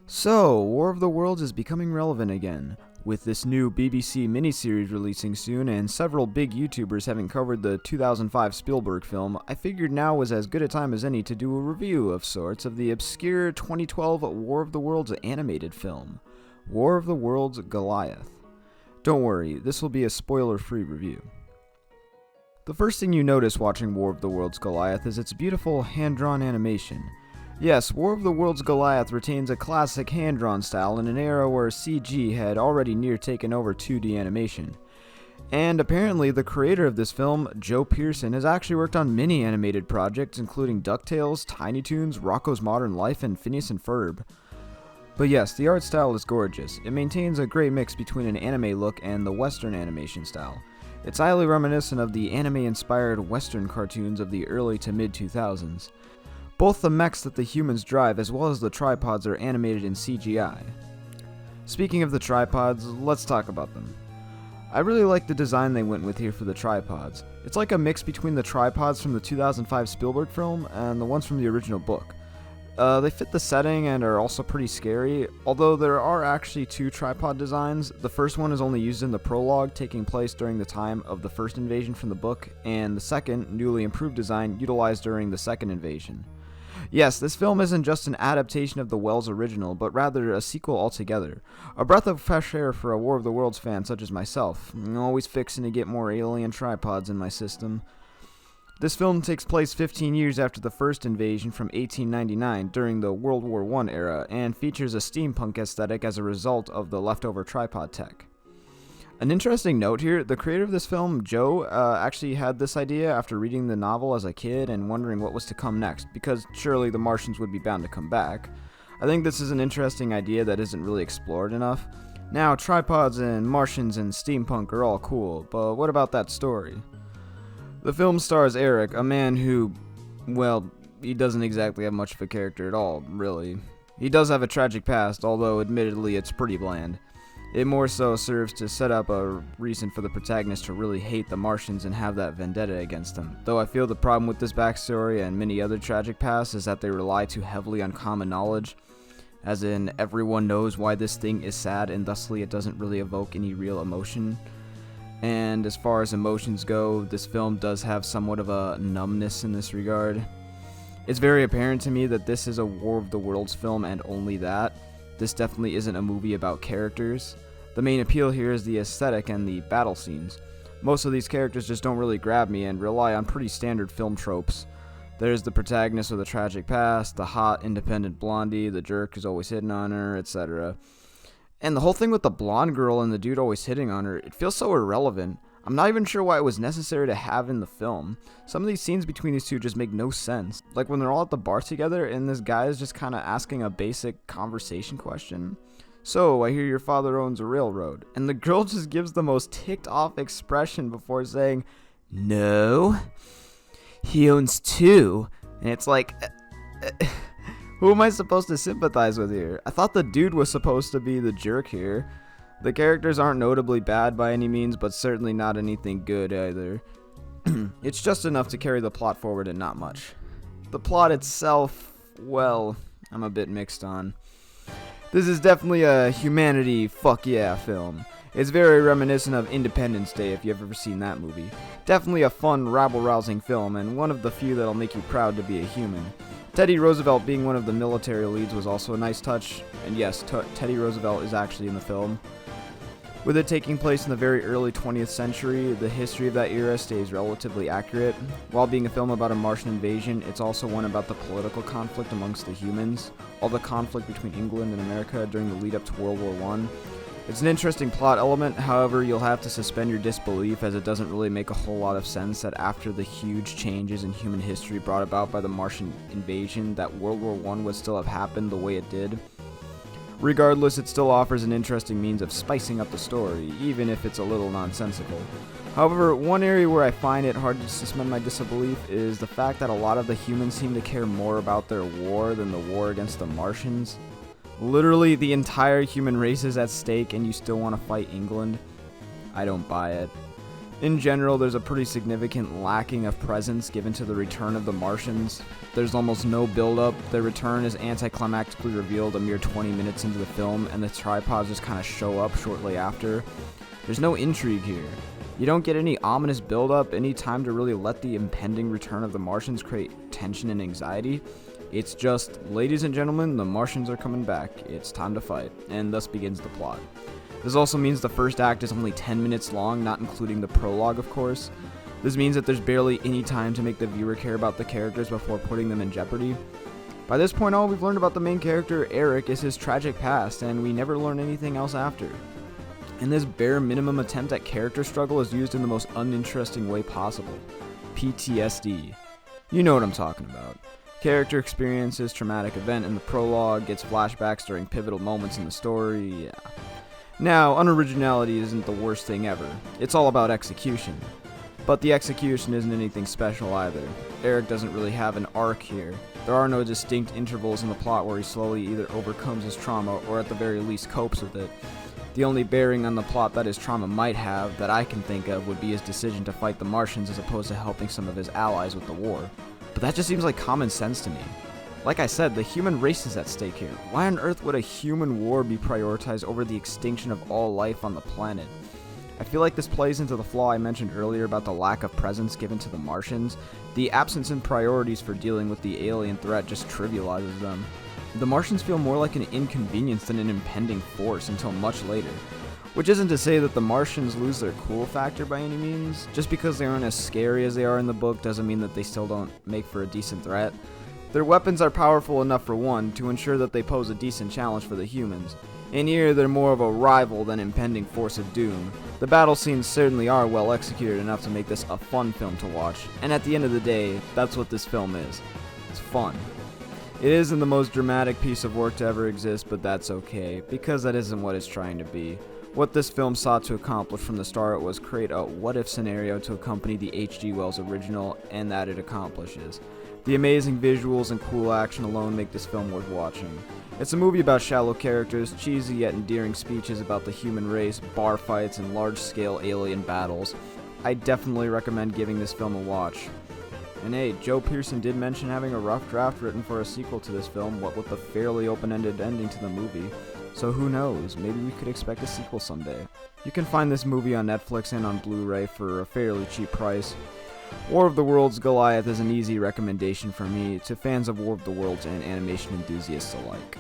So, War of the Worlds is becoming relevant again, with this new BBC miniseries releasing soon and several big YouTubers having covered the 2005 Spielberg film. I figured now was as good a time as any to do a review of sorts of the obscure 2012 War of the Worlds animated film, War of the Worlds Goliath. Don't worry, this will be a spoiler-free review. The first thing you notice watching War of the Worlds Goliath is its beautiful hand-drawn animation. Yes, War of the Worlds Goliath retains a classic hand-drawn style in an era where CG had already near taken over 2D animation. And apparently the creator of this film, Joe Pearson, has actually worked on many animated projects including DuckTales, Tiny Toons, Rocko's Modern Life, and Phineas and Ferb. But yes, the art style is gorgeous. It maintains a great mix between an anime look and the Western animation style. It's highly reminiscent of the anime-inspired Western cartoons of the early to mid-2000s. Both the mechs that the humans drive as well as the tripods are animated in CGI. Speaking of the tripods, let's talk about them. I really like the design they went with here for the tripods. It's like a mix between the tripods from the 2005 Spielberg film and the ones from the original book. They fit the setting and are also pretty scary, although there are actually two tripod designs. The first one is only used in the prologue, taking place during the time of the first invasion from the book, and the second, newly improved design, utilized during the second invasion. Yes, this film isn't just an adaptation of the Wells original, but rather a sequel altogether. A breath of fresh air for a War of the Worlds fan such as myself. I'm always fixing to get more alien tripods in my system. This film takes place 15 years after the first invasion from 1899 during the World War I era and features a steampunk aesthetic as a result of the leftover tripod tech. An interesting note here, the creator of this film, Joe, actually had this idea after reading the novel as a kid and wondering what was to come next, because surely the Martians would be bound to come back. I think this is an interesting idea that isn't really explored enough. Now, tripods and Martians and steampunk are all cool, but what about that story? The film stars Eric, a man who, well, he doesn't exactly have much of a character at all, really. He does have a tragic past, although admittedly it's pretty bland. It more so serves to set up a reason for the protagonist to really hate the Martians and have that vendetta against them. Though I feel the problem with this backstory and many other tragic pasts is that they rely too heavily on common knowledge, as in everyone knows why this thing is sad and thusly it doesn't really evoke any real emotion. And as far as emotions go, this film does have somewhat of a numbness in this regard. It's very apparent to me that this is a War of the Worlds film and only that. This definitely isn't a movie about characters. The main appeal here is the aesthetic and the battle scenes. Most of these characters just don't really grab me and rely on pretty standard film tropes. There's the protagonist with a tragic past, the hot, independent blondie, the jerk who's always hitting on her, etc. And the whole thing with the blonde girl and the dude always hitting on her, it feels so irrelevant. I'm not even sure why it was necessary to have in the film. Some of these scenes between these two just make no sense. Like when they're all at the bar together and this guy is just kind of asking a basic conversation question. So, I hear your father owns a railroad. And the girl just gives the most ticked off expression before saying, no, he owns two. And it's like, who am I supposed to sympathize with here? I thought the dude was supposed to be the jerk here. The characters aren't notably bad by any means, but certainly not anything good either. It's just enough to carry the plot forward and not much. The plot itself, well, I'm a bit mixed on. This is definitely a humanity fuck yeah film. It's very reminiscent of Independence Day if you've ever seen that movie. Definitely a fun, rabble-rousing film, and one of the few that'll make you proud to be a human. Teddy Roosevelt being one of the military leads was also a nice touch, and yes, Teddy Roosevelt is actually in the film. With it taking place in the very early 20th century, the history of that era stays relatively accurate. While being a film about a Martian invasion, it's also one about the political conflict amongst the humans, all the conflict between England and America during the lead up to World War I. It's an interesting plot element, however, you'll have to suspend your disbelief as it doesn't really make a whole lot of sense that after the huge changes in human history brought about by the Martian invasion, that World War I would still have happened the way it did. Regardless, it still offers an interesting means of spicing up the story, even if it's a little nonsensical. However, one area where I find it hard to suspend my disbelief is the fact that a lot of the humans seem to care more about their war than the war against the Martians. Literally, the entire human race is at stake and you still want to fight England? I don't buy it. In general, there's a pretty significant lacking of presence given to the return of the Martians. There's almost no build-up. Their return is anticlimactically revealed a mere 20 minutes into the film, and the tripods just kind of show up shortly after. There's no intrigue here. You don't get any ominous build-up, any time to really let the impending return of the Martians create tension and anxiety. It's just, ladies and gentlemen, the Martians are coming back. It's time to fight, and thus begins the plot. This also means the first act is only 10 minutes long, not including the prologue, of course. This means that there's barely any time to make the viewer care about the characters before putting them in jeopardy. By this point, all we've learned about the main character, Eric, is his tragic past, and we never learn anything else after. And this bare minimum attempt at character struggle is used in the most uninteresting way possible. PTSD. You know what I'm talking about. Character experiences traumatic event in the prologue, gets flashbacks during pivotal moments in the story, yeah. Now, unoriginality isn't the worst thing ever. It's all about execution. But the execution isn't anything special either. Eric doesn't really have an arc here. There are no distinct intervals in the plot where he slowly either overcomes his trauma or at the very least copes with it. The only bearing on the plot that his trauma might have that I can think of would be his decision to fight the Martians as opposed to helping some of his allies with the war. But that just seems like common sense to me. Like I said, the human race is at stake here. Why on earth would a human war be prioritized over the extinction of all life on the planet? I feel like this plays into the flaw I mentioned earlier about the lack of presence given to the Martians. The absence in priorities for dealing with the alien threat just trivializes them. The Martians feel more like an inconvenience than an impending force until much later. Which isn't to say that the Martians lose their cool factor by any means. Just because they aren't as scary as they are in the book doesn't mean that they still don't make for a decent threat. Their weapons are powerful enough for one, to ensure that they pose a decent challenge for the humans. In here, they're more of a rival than impending force of doom. The battle scenes certainly are well executed enough to make this a fun film to watch, and at the end of the day, that's what this film is. It's fun. It isn't the most dramatic piece of work to ever exist, but that's okay, because that isn't what it's trying to be. What this film sought to accomplish from the start was create a what-if scenario to accompany the H.G. Wells original, and that it accomplishes. The amazing visuals and cool action alone make this film worth watching. It's a movie about shallow characters, cheesy yet endearing speeches about the human race, bar fights, and large-scale alien battles. I definitely recommend giving this film a watch. And hey, Joe Pearson did mention having a rough draft written for a sequel to this film, what with a fairly open-ended ending to the movie. So who knows, maybe we could expect a sequel someday. You can find this movie on Netflix and on Blu-ray for a fairly cheap price. War of the Worlds Goliath is an easy recommendation for me to fans of War of the Worlds and animation enthusiasts alike.